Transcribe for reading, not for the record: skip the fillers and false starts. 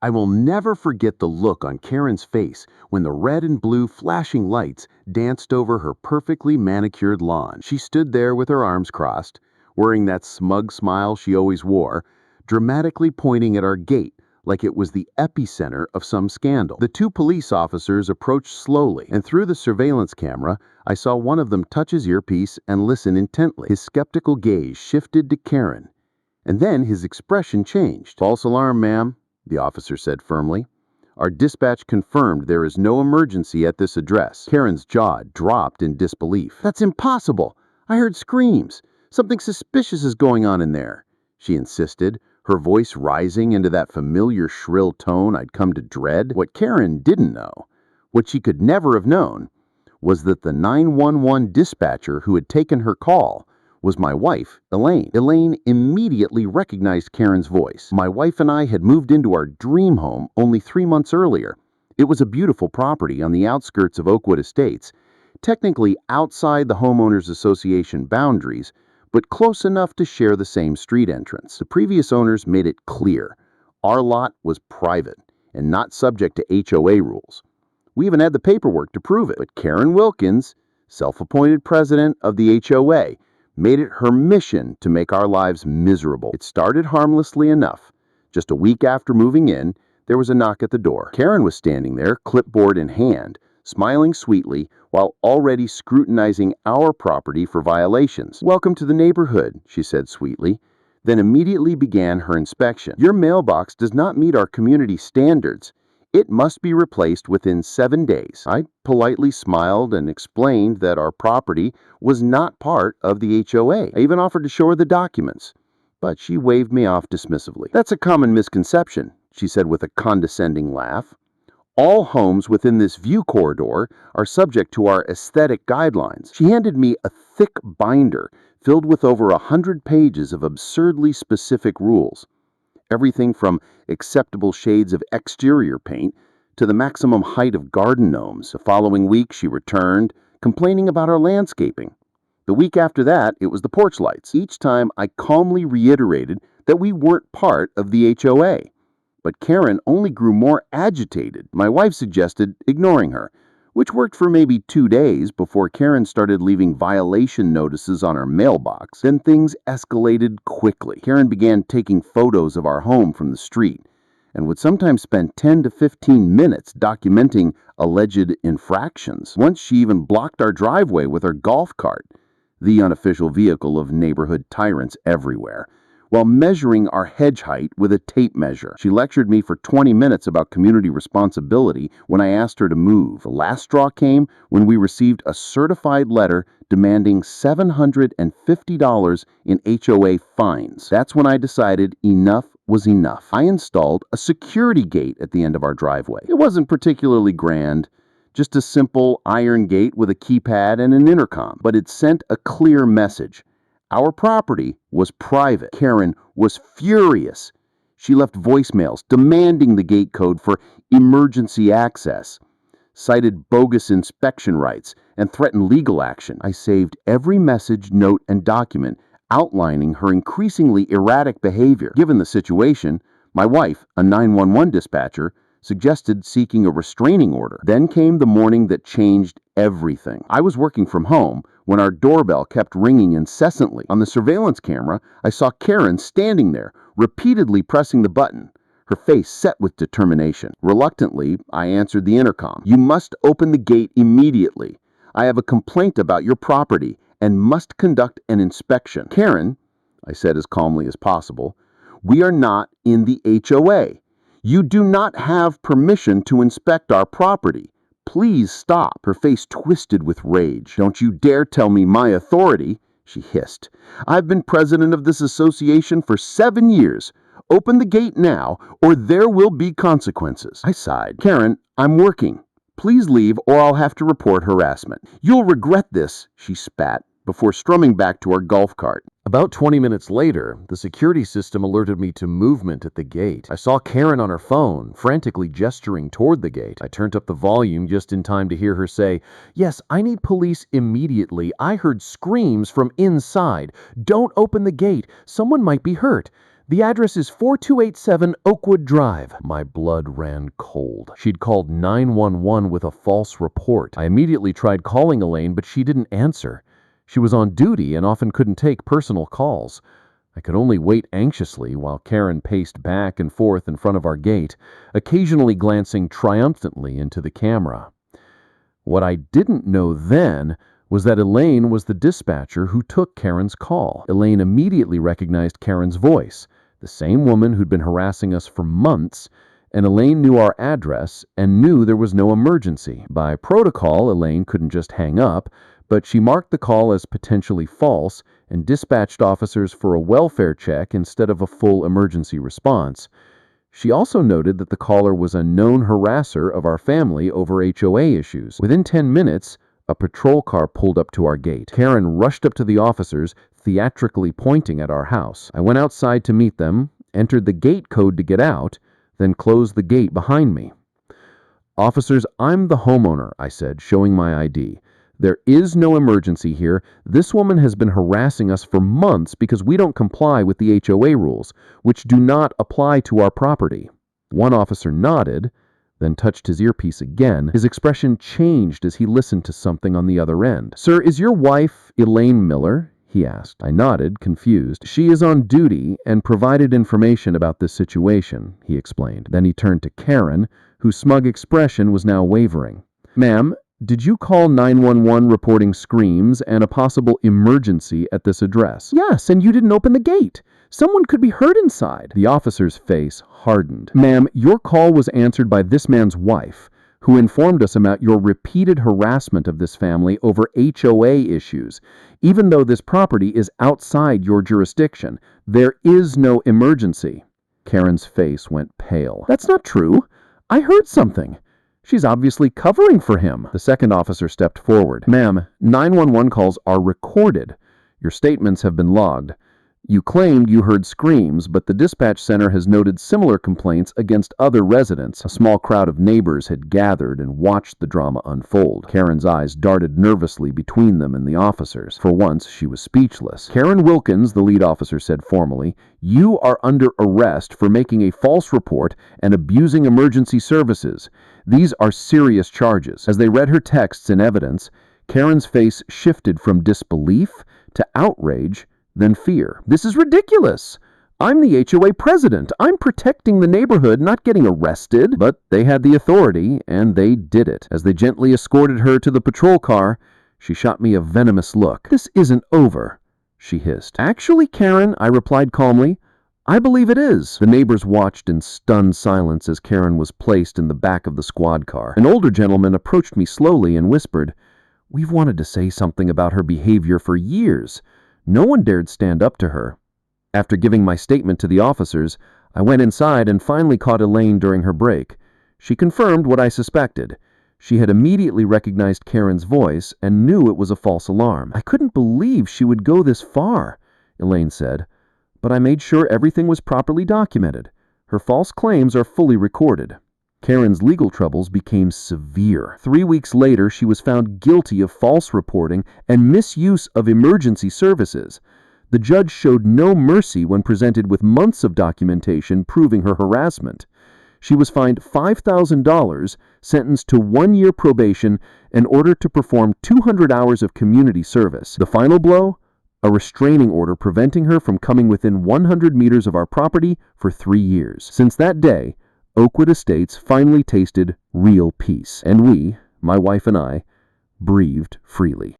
I will never forget the look on Karen's face when the red and blue flashing lights danced over her perfectly manicured lawn. She stood there with her arms crossed, wearing that smug smile she always wore, dramatically pointing at our gate like it was the epicenter of some scandal. The two police officers approached slowly, and through the surveillance camera, I saw one of them touch his earpiece and listen intently. His skeptical gaze shifted to Karen, and then his expression changed. "False alarm, ma'am," the officer said firmly. "Our dispatch confirmed there is no emergency at this address." Karen's jaw dropped in disbelief. "That's impossible! I heard screams. Something suspicious is going on in there," she insisted, her voice rising into that familiar shrill tone I'd come to dread. What Karen didn't know, what she could never have known, was that the 911 dispatcher who had taken her call was my wife, Elaine. Elaine immediately recognized Karen's voice. My wife and I had moved into our dream home only 3 months earlier. It was a beautiful property on the outskirts of Oakwood Estates, technically outside the Homeowners Association boundaries, but close enough to share the same street entrance. The previous owners made it clear our lot was private and not subject to HOA rules. We even had the paperwork to prove it. But Karen Wilkins, self-appointed president of the HOA, made it her mission to make our lives miserable. It started harmlessly enough. Just a week after moving in, there was a knock at the door. Karen was standing there, clipboard in hand, smiling sweetly while already scrutinizing our property for violations. "Welcome to the neighborhood," she said sweetly, then immediately began her inspection. "Your mailbox does not meet our community standards. It must be replaced within 7 days." I politely smiled and explained that our property was not part of the HOA. I even offered to show her the documents, but she waved me off dismissively. "That's a common misconception," she said with a condescending laugh. "All homes within this view corridor are subject to our aesthetic guidelines." She handed me a thick binder filled with over 100 pages of absurdly specific rules. Everything from acceptable shades of exterior paint to the maximum height of garden gnomes. The following week, she returned, complaining about our landscaping. The week after that, it was the porch lights. Each time, I calmly reiterated that we weren't part of the HOA. But Karen only grew more agitated. My wife suggested ignoring her, which worked for maybe 2 days before Karen started leaving violation notices on her mailbox. Then things escalated quickly. Karen began taking photos of our home from the street and would sometimes spend 10 to 15 minutes documenting alleged infractions. Once she even blocked our driveway with her golf cart, the unofficial vehicle of neighborhood tyrants everywhere, while measuring our hedge height with a tape measure. She lectured me for 20 minutes about community responsibility when I asked her to move. The last straw came when we received a certified letter demanding $750 in HOA fines. That's when I decided enough was enough. I installed a security gate at the end of our driveway. It wasn't particularly grand, just a simple iron gate with a keypad and an intercom, but it sent a clear message. Our property was private. Karen was furious. She left voicemails demanding the gate code for emergency access, cited bogus inspection rights, and threatened legal action. I saved every message, note, and document outlining her increasingly erratic behavior. Given the situation, my wife, a 911 dispatcher, suggested seeking a restraining order. Then came the morning that changed everything. I was working from home when our doorbell kept ringing incessantly. On the surveillance camera, I saw Karen standing there, repeatedly pressing the button, her face set with determination. Reluctantly, I answered the intercom. "You must open the gate immediately. I have a complaint about your property and must conduct an inspection." "Karen," I said as calmly as possible, "we are not in the HOA. You do not have permission to inspect our property. Please stop." Her face twisted with rage. "Don't you dare tell me my authority," she hissed. "I've been president of this association for 7 years. Open the gate now, or there will be consequences." I sighed. "Karen, I'm working. Please leave, or I'll have to report harassment." "You'll regret this," she spat, before strumming back to our golf cart. About 20 minutes later, the security system alerted me to movement at the gate. I saw Karen on her phone, frantically gesturing toward the gate. I turned up the volume just in time to hear her say, "Yes, I need police immediately. I heard screams from inside. Don't open the gate. Someone might be hurt. The address is 4287 Oakwood Drive. My blood ran cold. She'd called 911 with a false report. I immediately tried calling Elaine, but she didn't answer. She was on duty and often couldn't take personal calls. I could only wait anxiously while Karen paced back and forth in front of our gate, occasionally glancing triumphantly into the camera. What I didn't know then was that Elaine was the dispatcher who took Karen's call. Elaine immediately recognized Karen's voice, the same woman who'd been harassing us for months, and Elaine knew our address and knew there was no emergency. By protocol, Elaine couldn't just hang up, but she marked the call as potentially false and dispatched officers for a welfare check instead of a full emergency response. She also noted that the caller was a known harasser of our family over HOA issues. Within 10 minutes, a patrol car pulled up to our gate. Karen rushed up to the officers, theatrically pointing at our house. I went outside to meet them, entered the gate code to get out, then closed the gate behind me. "Officers, I'm the homeowner," I said, showing my ID. "There is no emergency here. This woman has been harassing us for months because we don't comply with the HOA rules, which do not apply to our property." One officer nodded, then touched his earpiece again. His expression changed as he listened to something on the other end. "Sir, is your wife Elaine Miller?" he asked. I nodded, confused. "She is on duty and provided information about this situation," he explained. Then he turned to Karen, whose smug expression was now wavering. "Ma'am, did you call 911 reporting screams and a possible emergency at this address?" "Yes, and you didn't open the gate. Someone could be hurt inside." The officer's face hardened. "Ma'am, your call was answered by this man's wife, who informed us about your repeated harassment of this family over HOA issues. Even though this property is outside your jurisdiction, there is no emergency." Karen's face went pale. "That's not true. I heard something. She's obviously covering for him." The second officer stepped forward. "Ma'am, 911 calls are recorded. Your statements have been logged. You claimed you heard screams, but the dispatch center has noted similar complaints against other residents." A small crowd of neighbors had gathered and watched the drama unfold. Karen's eyes darted nervously between them and the officers. For once, she was speechless. "Karen Wilkins," the lead officer said formally, "you are under arrest for making a false report and abusing emergency services. These are serious charges." As they read her texts and evidence, Karen's face shifted from disbelief to outrage, then fear. "This is ridiculous. I'm the HOA president. I'm protecting the neighborhood, not getting arrested." But they had the authority, and they did it. As they gently escorted her to the patrol car, she shot me a venomous look. "This isn't over," she hissed. "Actually, Karen," I replied calmly, "I believe it is." The neighbors watched in stunned silence as Karen was placed in the back of the squad car. An older gentleman approached me slowly and whispered, "We've wanted to say something about her behavior for years. No one dared stand up to her." After giving my statement to the officers, I went inside and finally caught Elaine during her break. She confirmed what I suspected. She had immediately recognized Karen's voice and knew it was a false alarm. "I couldn't believe she would go this far," Elaine said, "but I made sure everything was properly documented. Her false claims are fully recorded." Karen's legal troubles became severe. 3 weeks later, she was found guilty of false reporting and misuse of emergency services. The judge showed no mercy when presented with months of documentation proving her harassment. She was fined $5,000, sentenced to 1-year probation, and ordered to perform 200 hours of community service. The final blow? A restraining order preventing her from coming within 100 meters of our property for 3 years. Since that day, Oakwood Estates finally tasted real peace, and we, my wife and I, breathed freely.